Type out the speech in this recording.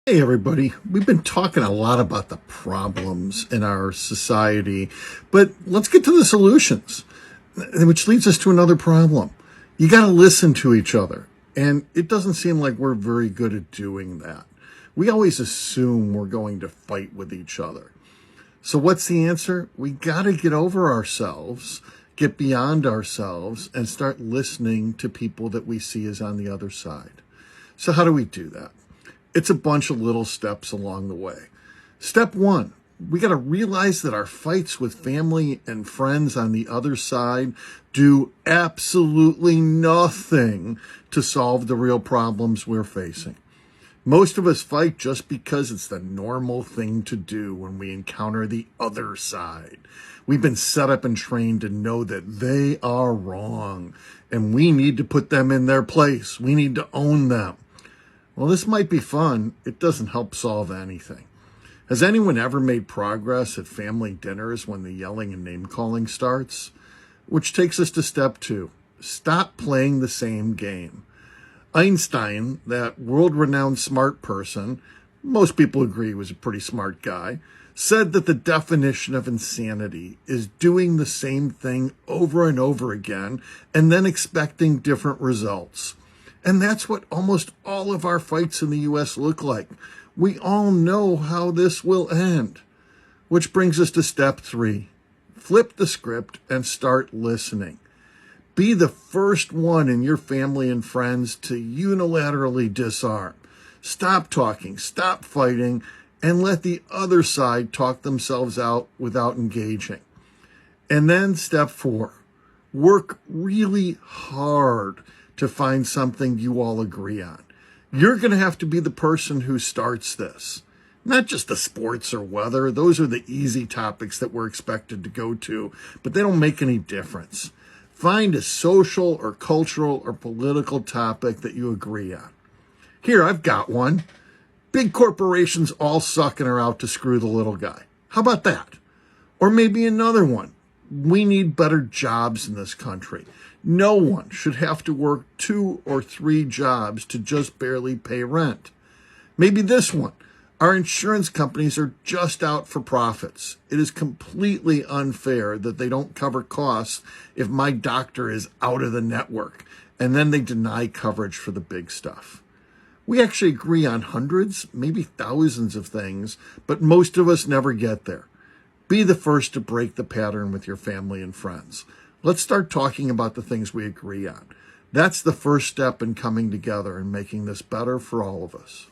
Hey everybody, we've been talking a lot about the problems in our society, but let's get to the solutions, which leads us to another problem. You got to listen to each other, and it doesn't seem like we're very good at doing that. We always assume we're going to fight with each other. So what's the answer? We got to get over ourselves, get beyond ourselves, and start listening to people that we see as on the other side. So how do we do that? It's a bunch of little steps along the way. Step one, we got to realize that our fights with family and friends on the other side do absolutely nothing to solve the real problems we're facing. Most of us fight just because it's the normal thing to do when we encounter the other side. We've been set up and trained to know that they are wrong, and we need to put them in their place. We need to own them. Well, this might be fun. It doesn't help solve anything. Has anyone ever made progress at family dinners when the yelling and name-calling starts? Which takes us to step two. Stop playing the same game. Einstein, that world-renowned smart person, most people agree he was a pretty smart guy, said that the definition of insanity is doing the same thing over and over again and then expecting different results. And that's what almost all of our fights in the U.S. look like. We all know how this will end. Which brings us to step three. Flip the script and start listening. Be the first one in your family and friends to unilaterally disarm. Stop talking, stop fighting, and let the other side talk themselves out without engaging. And then step four. Work really hard to find something you all agree on. You're going to have to be the person who starts this. Not just the sports or weather. Those are the easy topics that we're expected to go to, but they don't make any difference. Find a social or cultural or political topic that you agree on. Here, I've got one. Big corporations all suck and are out to screw the little guy. How about that? Or maybe another one. We need better jobs in this country. No one should have to work 2 or 3 jobs to just barely pay rent. Maybe this one. Our insurance companies are just out for profits. It is completely unfair that they don't cover costs if my doctor is out of the network, and then they deny coverage for the big stuff. We actually agree on hundreds, maybe thousands of things, but most of us never get there. Be the first to break the pattern with your family and friends. Let's start talking about the things we agree on. That's the first step in coming together and making this better for all of us.